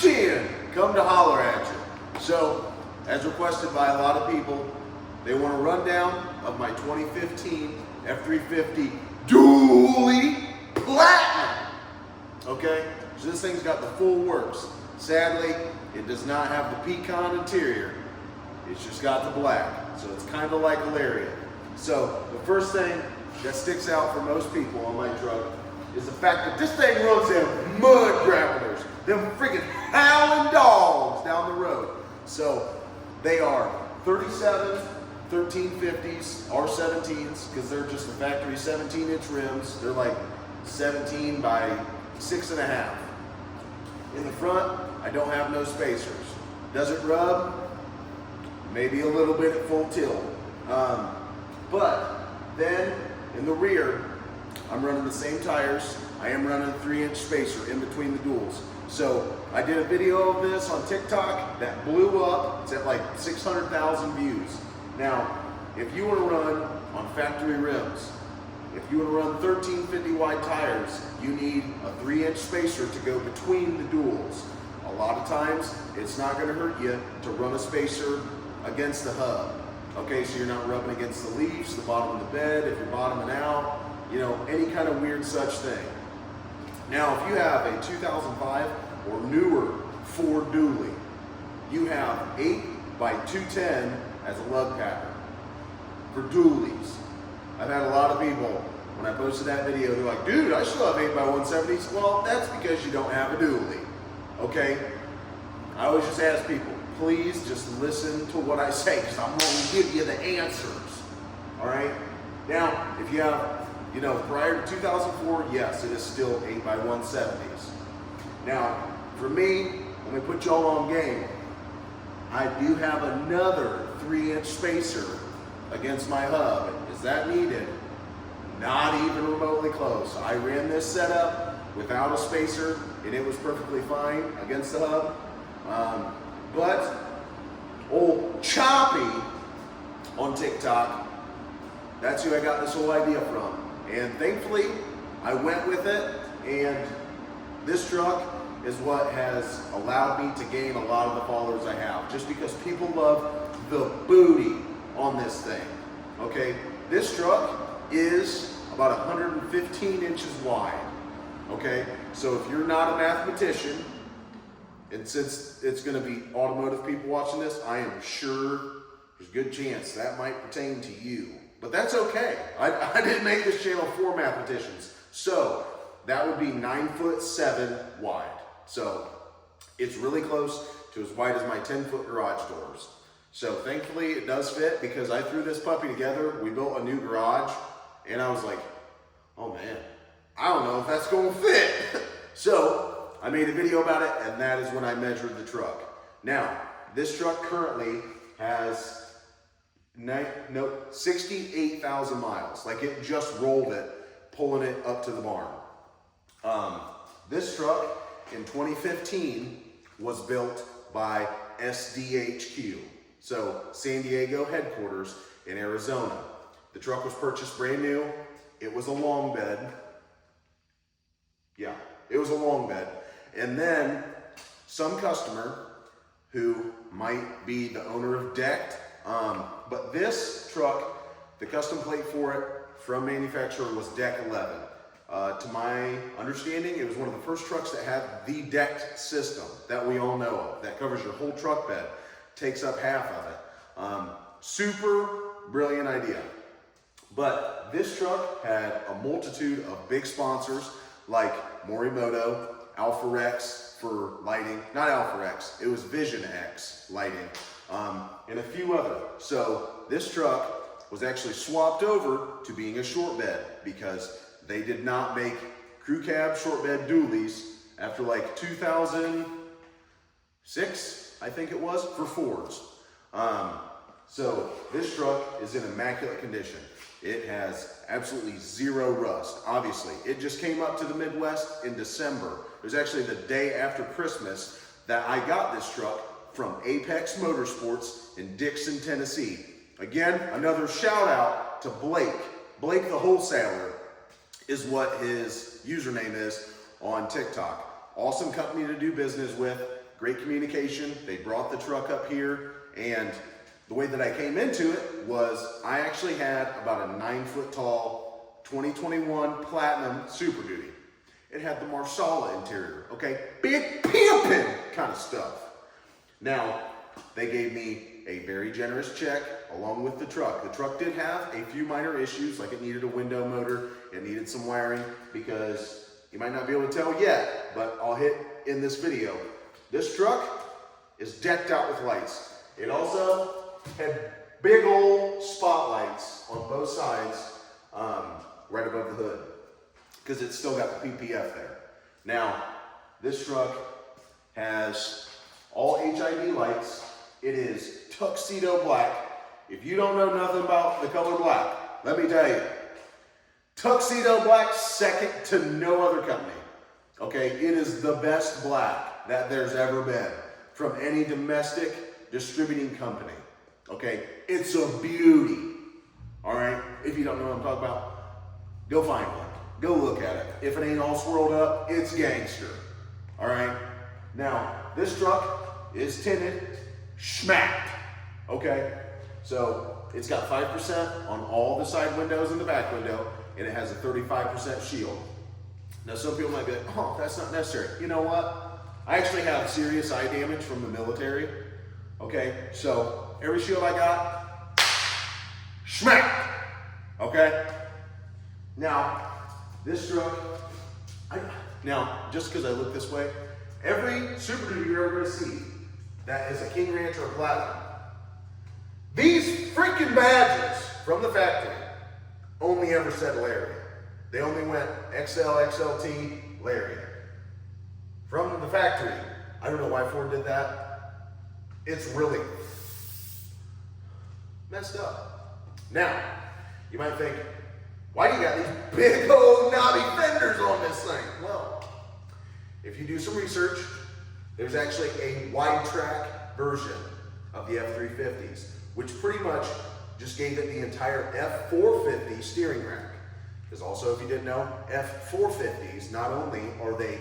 10, come to holler at you. So, as requested by a lot of people, they want a rundown of my 2015 F350 Dually Platinum. Okay, so this thing's got the full works. Sadly, it does not have the pecan interior. It's just got the black. So it's kind of like a Lariat. So the first thing that sticks out for most people on my truck is the fact that this thing runs them mud grapplers, them freaking howling dogs down the road. So they are 37 1350s, R17s, because they're just the factory 17-inch rims. They're like 17 by 6.5. In the front, I don't have no spacers. Does it rub? Maybe a little bit at full tilt. But then in the rear, I'm running the same tires. I am running a 3-inch spacer in between the duals. So I did a video of this on TikTok that blew up. It's at like 600,000 views. Now, if you want to run on factory rims, if you want to run 1350 wide tires, you need a 3-inch spacer to go between the duals. A lot of times, it's not going to hurt you to run a spacer against the hub. Okay, so you're not rubbing against the leaves, the bottom of the bed, if you're bottoming out, you know, any kind of weird such thing. Now, if you have a 2005 or newer Ford Dually, you have 8 by 210 as a lug pattern for dualies. I've had a lot of people, when I posted that video, they're like, dude, I still have 8 by 170s. Well, that's because you don't have a dually, okay? I always just ask people, please just listen to what I say, because I'm going to give you the answers, all right? Now, if you have, you know, prior to 2004, yes, it is still 8 by 170s. Now, for me, let me put y'all on game. I do have another 3-inch spacer against my hub. Is that needed? Not even remotely close. I ran this setup without a spacer, and it was perfectly fine against the hub. But old Choppy on TikTok, that's who I got this whole idea from. And thankfully, I went with it, and this truck is what has allowed me to gain a lot of the followers I have, just because people love the booty on this thing, okay? This truck is about 115 inches wide, okay? So if you're not a mathematician, and since it's gonna be automotive people watching this, I am sure there's a good chance that might pertain to you. But that's okay. I didn't make this channel for mathematicians. So that would be 9'7" wide. So it's really close to as wide as my 10-foot garage doors. So thankfully it does fit, because I threw this puppy together. We built a new garage, and I was like, oh man, I don't know if that's gonna fit. So I made a video about it, and that is when I measured the truck. Now, this truck currently has 68,000 miles. Like, it just rolled it, pulling it up to the barn. This truck in 2015 was built by SDHQ, so San Diego headquarters in Arizona. The truck was purchased brand new. It was a long bed. Yeah, it was a long bed. And then some customer who might be the owner of Decked, but this truck, the custom plate for it from manufacturer was Deck 11. To my understanding, it was one of the first trucks that had the Decked system that we all know of, that covers your whole truck bed, takes up half of it. Super brilliant idea. But this truck had a multitude of big sponsors like Morimoto, Alpha Rex for lighting, not Alpha Rex, it was Vision X lighting, and a few other. So this truck was actually swapped over to being a short bed, because they did not make Crewcab short bed dualies after like 2006, I think it was, for Fords. So this truck is in immaculate condition. It has absolutely zero rust. Obviously, it just came up to the Midwest in December. It was actually the day after Christmas that I got this truck from Apex Motorsports in Dixon, Tennessee. Again, another shout out to Blake. Blake the Wholesaler is what his username is on TikTok. Awesome company to do business with. great communication. They brought the truck up here, and the way that I came into it was I actually had about a 9-foot tall 2021 Platinum Super Duty. It had the Marsala interior, okay? Big pimpin' kind of stuff. Now, they gave me a very generous check along with the truck. The truck did have a few minor issues, like it needed a window motor, it needed some wiring, because you might not be able to tell yet, but I'll hit in this video. This truck is decked out with lights. It also had big old spotlights on both sides, right above the hood, because it's still got the PPF there. Now, this truck has all HID lights. It is tuxedo black. If you don't know nothing about the color black, let me tell you, tuxedo black, second to no other company. Okay, it is the best black that there's ever been from any domestic distributing company. Okay, it's a beauty. All right, if you don't know what I'm talking about, go find one. Go look at it. If it ain't all swirled up, it's gangster. All right, now this truck is tinted, schmacked. Okay, so it's got 5% on all the side windows and the back window, and it has a 35% shield. Now some people might be like, oh, that's not necessary. You know what? I actually have serious eye damage from the military. Okay, so every shield I got, schmack. Okay, now this truck, now just because I look this way, every Super Duty you're ever going to see that is a King Ranch or a Platinum, these freaking badges from the factory only ever said Lariat. They only went XL, XLT, Lariat. From the factory, I don't know why Ford did that. It's really messed up. Now, you might think, why do you got these big old knobby fenders on this thing? Well, if you do some research, there's actually a wide track version of the F350s, which pretty much just gave it the entire F450 steering rack. Because also, if you didn't know, F450s, not only are they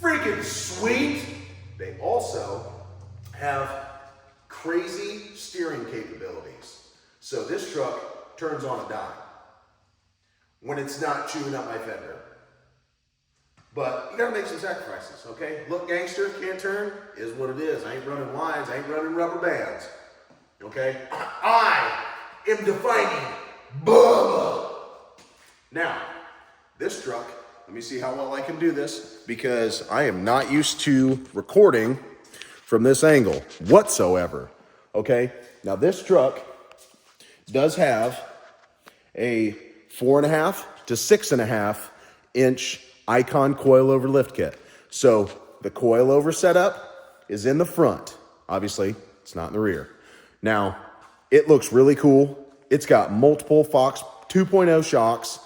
freaking sweet, they also have crazy steering capabilities. So this truck turns on a dime when it's not chewing up my fender. But you gotta make some sacrifices, okay? Look, gangster, can't turn, is what it is. I ain't running lines, I ain't running rubber bands, okay? I am defining Bubba. Now, this truck, let me see how well I can do this, because I am not used to recording from this angle whatsoever, okay? Now this truck does have a 4.5 to 6.5 inch Icon coilover lift kit. So the coilover setup is in the front. Obviously, it's not in the rear. Now, it looks really cool. It's got multiple Fox 2.0 shocks,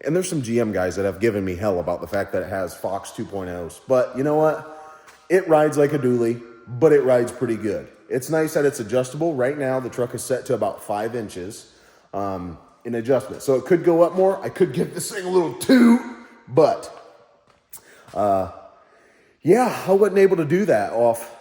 and there's some GM guys that have given me hell about the fact that it has Fox 2.0s. But you know what? It rides like a dually, but it rides pretty good. It's nice that it's adjustable. Right now, the truck is set to about 5 inches in adjustment. So it could go up more. I could give this thing a little toot, but yeah, I wasn't able to do that off,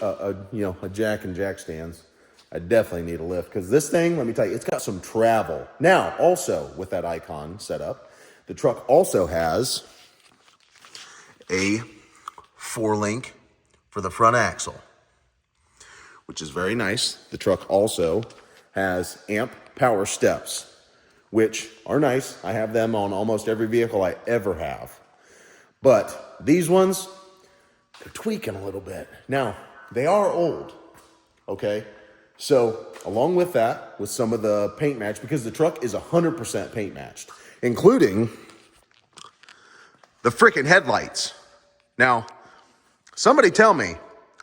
a jack and jack stands. I definitely need a lift, because this thing, let me tell you, it's got some travel. Now, also with that Icon setup, the truck also has a 4-link for the front axle, which is very nice. The truck also has amp power steps, which are nice. I have them on almost every vehicle I ever have. But these ones, they're tweaking a little bit. Now, they are old, okay? So, along with that, with some of the paint match, because the truck is 100% paint matched, including the freaking headlights. Now, somebody tell me,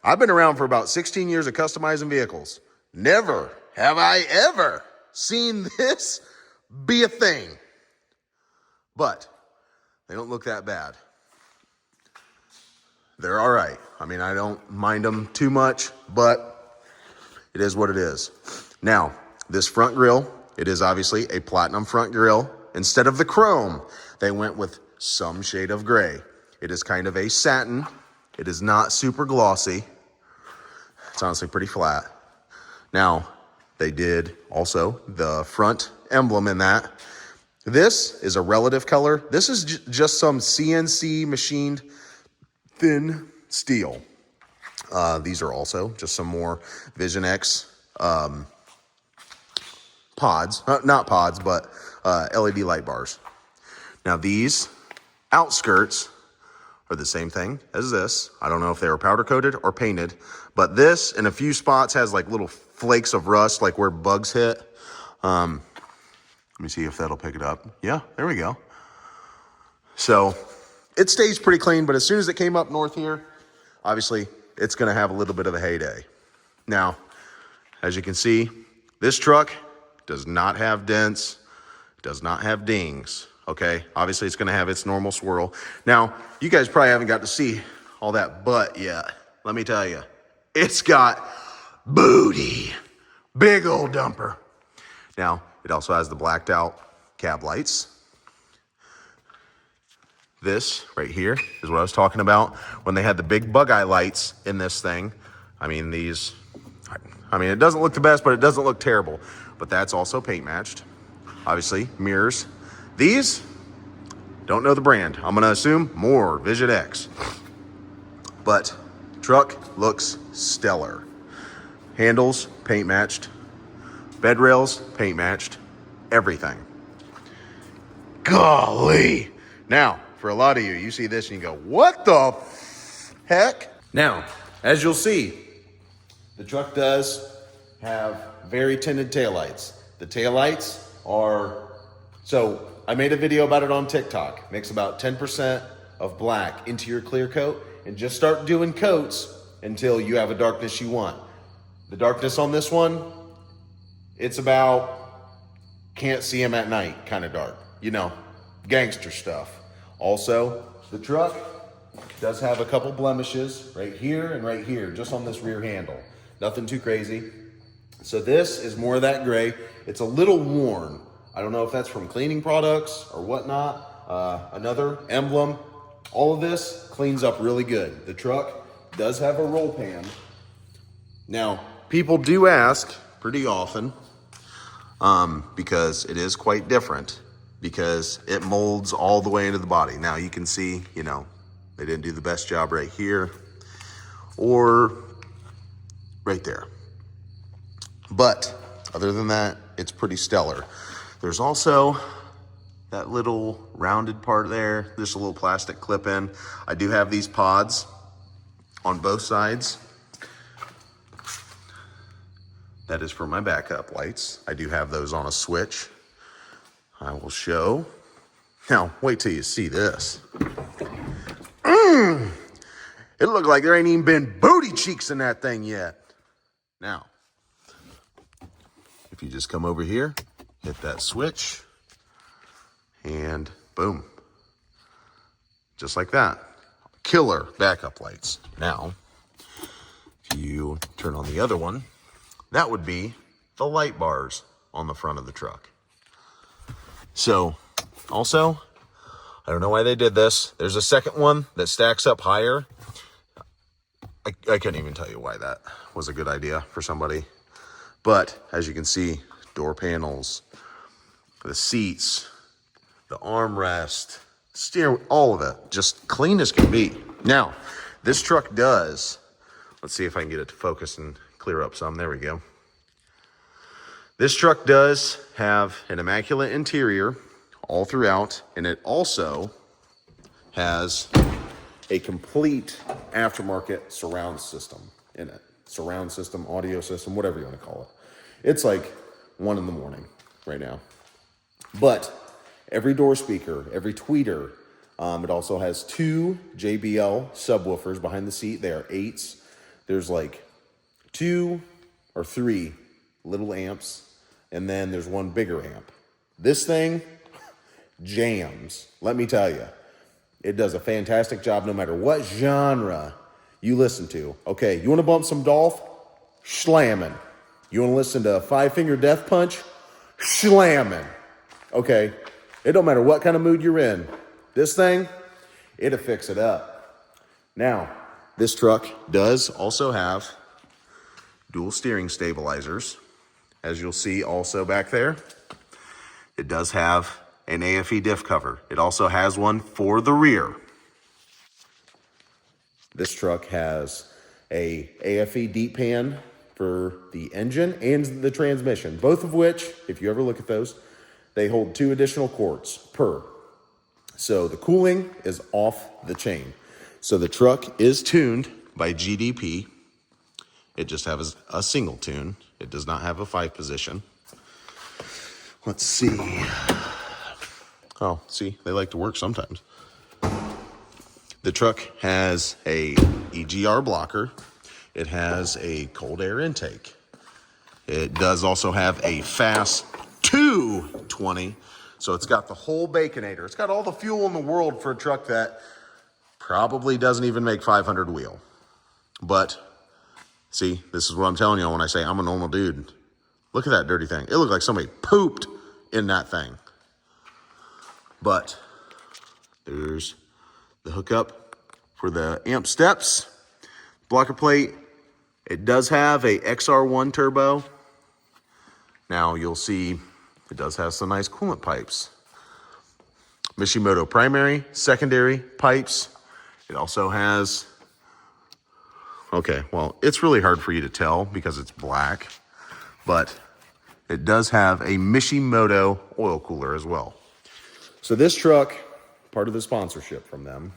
I've been around for about 16 years of customizing vehicles. Never have I ever seen this be a thing. But they don't look that bad. They're all right. I mean, I don't mind them too much, but it is what it is. Now, this front grille, it is obviously a platinum front grille. Instead of the chrome, they went with some shade of gray. It is kind of a satin It is not super glossy. It's honestly pretty flat. Now, they did also the front emblem in that. This is a relative color. This is just some CNC machined thin steel. These are also just some more Vision X pods, not pods, but LED light bars. Now these outskirts are the same thing as this. I don't know if they were powder coated or painted, but this in a few spots has like little flakes of rust, like where bugs hit. Let me see if that'll pick it up. Yeah, there we go. So it stays pretty clean, but as soon as it came up north here, obviously it's gonna have a little bit of a heyday. Now, as you can see, this truck does not have dents, does not have dings, okay? Obviously it's gonna have its normal swirl. Now, you guys probably haven't got to see all that butt yet. Let me tell you, it's got booty, big old dumper. Now, it also has the blacked out cab lights. This right here is what I was talking about when they had the big bug eye lights in this thing. I mean, it doesn't look the best, but it doesn't look terrible. But that's also paint matched. Obviously, mirrors. These, don't know the brand. I'm gonna assume more Vision X. But truck looks stellar. Handles, paint matched. Bed rails, paint matched. Everything. Golly. Now, for a lot of you, you see this and you go, what the heck? Now, as you'll see, the truck does have very tinted taillights. The taillights are, so I made a video about it on TikTok. Mix about 10% of black into your clear coat and just start doing coats until you have a darkness you want. The darkness on this one, it's about can't see him at night kind of dark, you know, gangster stuff. Also, the truck does have a couple blemishes right here and right here, just on this rear handle. Nothing too crazy. So this is more of that gray. It's a little worn. I don't know if that's from cleaning products or whatnot. Another emblem. All of this cleans up really good. The truck does have a roll pan. Now, people do ask pretty often, because it is quite different, because it molds all the way into the body. Now you can see, you know, they didn't do the best job right here or right there. But other than that, it's pretty stellar. There's also that little rounded part there, just a little plastic clip in. I do have these pods on both sides. That is for my backup lights. I do have those on a switch. I will show. Now, wait till you see this. It looked like there ain't even been booty cheeks in that thing yet. Now, if you just come over here, hit that switch, and boom. Just like that. Killer backup lights. Now, if you turn on the other one, that would be the light bars on the front of the truck. So, also, I don't know why they did this. There's a second one that stacks up higher. I couldn't even tell you why that was a good idea for somebody. But, as you can see, door panels, the seats, the armrest, steering, all of it, just clean as can be. Now, this truck does, let's see if I can get it to focus and clear up some. There we go. This truck does have an immaculate interior all throughout, and it also has a complete aftermarket surround system in it. Surround system, audio system, whatever you want to call it. It's like 1 a.m. right now. But every door speaker, every tweeter, it also has 2 JBL subwoofers behind the seat. They are 8s. There's like 2 or 3 little amps, and then there's 1 bigger amp. This thing jams, let me tell you. It does a fantastic job no matter what genre you listen to. Okay, you want to bump some Dolph? Slammin'. You want to listen to Five Finger Death Punch? Slammin'. Okay, it don't matter what kind of mood you're in. This thing, it'll fix it up. Now, This truck does also have dual steering stabilizers. As you'll see also back there, it does have an AFE diff cover. It also has one for the rear. This truck has a AFE deep pan for the engine and the transmission, both of which, if you ever look at those, they hold 2 additional quarts per. So the cooling is off the chain. So the truck is tuned by GDP. It just has a single tune. It does not have a 5-position. Let's see. Oh, see, they like to work sometimes. The truck has a EGR blocker. It has a cold air intake. It does also have a fast 220. So it's got the whole Baconator. It's got all the fuel in the world for a truck that probably doesn't even make 500 wheel. But see, this is what I'm telling you when I say I'm a normal dude. Look at that dirty thing. It looked like somebody pooped in that thing. But there's the hookup for the amp steps. Blocker plate. It does have a XR1 turbo. Now you'll see it does have some nice coolant pipes. Mishimoto primary, secondary pipes. It also has, okay, well, it's really hard for you to tell because it's black, but it does have a Mishimoto oil cooler as well. So this truck, part of the sponsorship from them,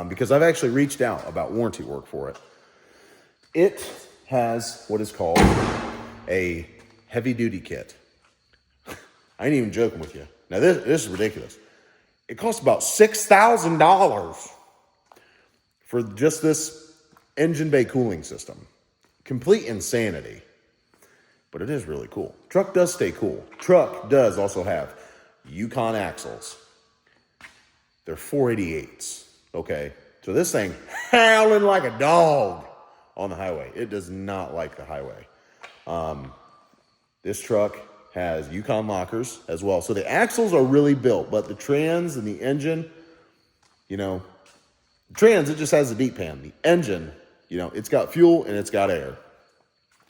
because I've actually reached out about warranty work for it. It has what is called a heavy duty kit. I ain't even joking with you. Now this is ridiculous. It costs about $6,000 for just this engine bay cooling system. Complete insanity. But it is really cool. Truck does stay cool. Truck does also have Yukon axles. They're 488s. Okay. So this thing howling like a dog on the highway. It does not like the highway. This truck has Yukon lockers as well. So the axles are really built, but the trans and the engine, you know, trans, it just has a deep pan. The engine, you know, it's got fuel and it's got air.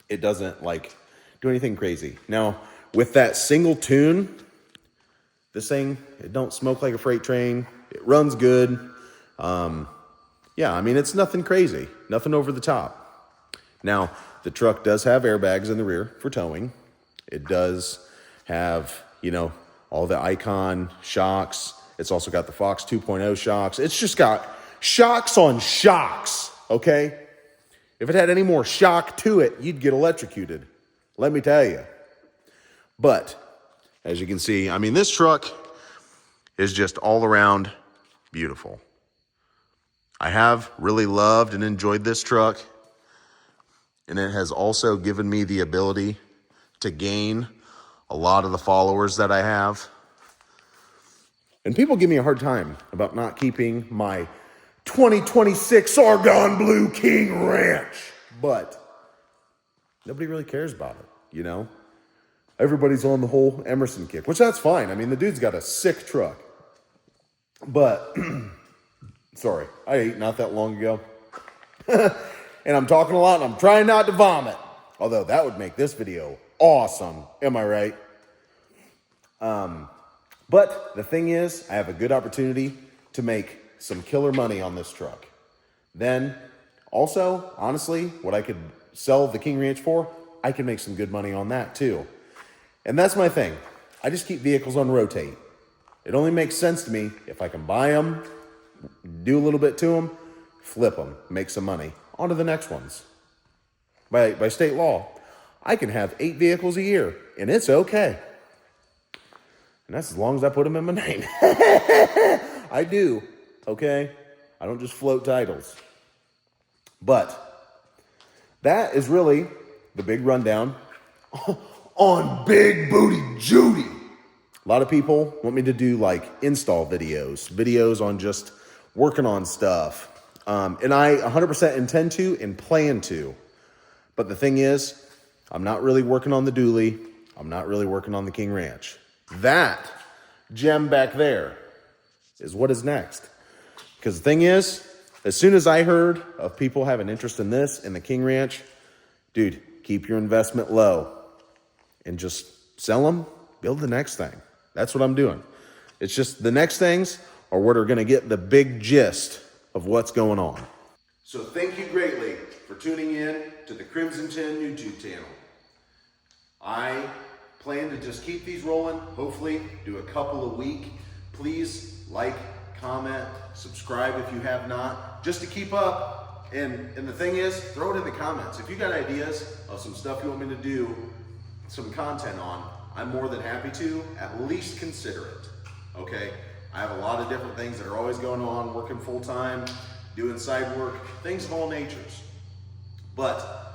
It doesn't like do anything crazy. Now, with that single tune, this thing, it don't smoke like a freight train. It runs good. Yeah, I mean, it's nothing crazy, nothing over the top. Now, the truck does have airbags in the rear for towing. It does have, you know, all the Icon shocks. It's also got the Fox 2.0 shocks. It's just got shocks on shocks, okay? If it had any more shock to it, you'd get electrocuted. Let me tell you. But, as you can see, I mean, this truck is just all around beautiful. I have really loved and enjoyed this truck. And it has also given me the ability to gain a lot of the followers that I have. And people give me a hard time about not keeping my 2026 Argon Blue King Ranch. But nobody really cares about it, you know? Everybody's on the whole Emerson kick, which that's fine. I mean, the dude's got a sick truck. But, sorry, I ate not that long ago. And I'm talking a lot and I'm trying not to vomit. Although that would make this video awesome. Am I right? But the thing is, I have a good opportunity to make some killer money on this truck. Then, also, honestly, what I could sell the King Ranch for, I can make some good money on that too. And that's my thing. I just keep vehicles on rotate. It only makes sense to me if I can buy them, do a little bit to them, flip them, make some money. On to the next ones. By state law, I can have 8 vehicles a year, and it's okay. And that's as long as I put them in my name. I do, okay? I don't just float titles. But that is really the big rundown on Big Booty Judy. A lot of people want me to do like install videos on just working on stuff. And I 100% intend to and plan to. But the thing is, I'm not really working on the dually. I'm not really working on the King Ranch. That gem back there is what is next. Because the thing is, As soon as I heard of people having interest in this, in the King Ranch, dude, keep your investment low and just sell them, build the next thing. That's what I'm doing. It's just the next things are what are going to get the big gist of what's going on. So thank you greatly for tuning in to the Crimson 10 YouTube channel. I plan to just keep these rolling, hopefully do a couple a week. Please like, comment, subscribe if you have not, just to keep up. And the thing is, throw it in the comments. If you got ideas of some stuff you want me to do some content on, I'm more than happy to at least consider it, okay? I have a lot of different things that are always going on, working full-time, doing side work, things of all natures. But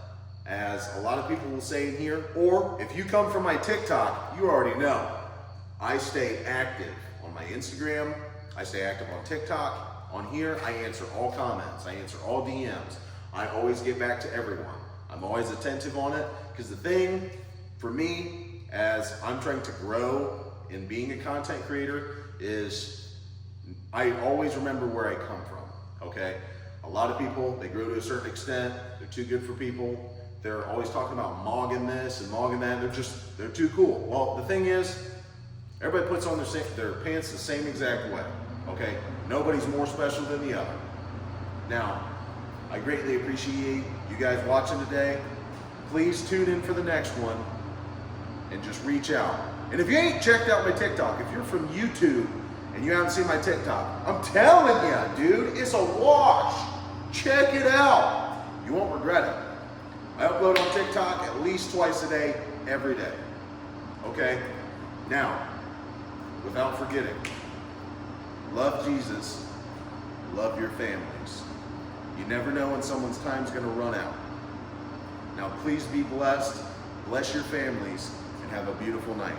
as a lot of people will say in here, or if you come from my TikTok, you already know, I stay active on my Instagram, I stay active on TikTok. On here, I answer all comments, I answer all DMs. I always get back to everyone. I'm always attentive on it, because the thing for me, as I'm trying to grow in being a content creator, is I always remember where I come from, okay? A lot of people, they grow to a certain extent, they're too good for people, they're always talking about mogging this and mogging that, they're too cool. Well, the thing is, everybody puts on their pants the same exact way, okay? Nobody's more special than the other. Now, I greatly appreciate you guys watching today. Please tune in for the next one and just reach out. And if you ain't checked out my TikTok, if you're from YouTube and you haven't seen my TikTok, I'm telling you, dude, it's a wash. Check it out. You won't regret it. I upload on TikTok at least twice a day, every day. Okay? Now, without forgetting, love Jesus, love your families. You never know when someone's time's gonna run out. Now please be blessed, bless your families, and have a beautiful night.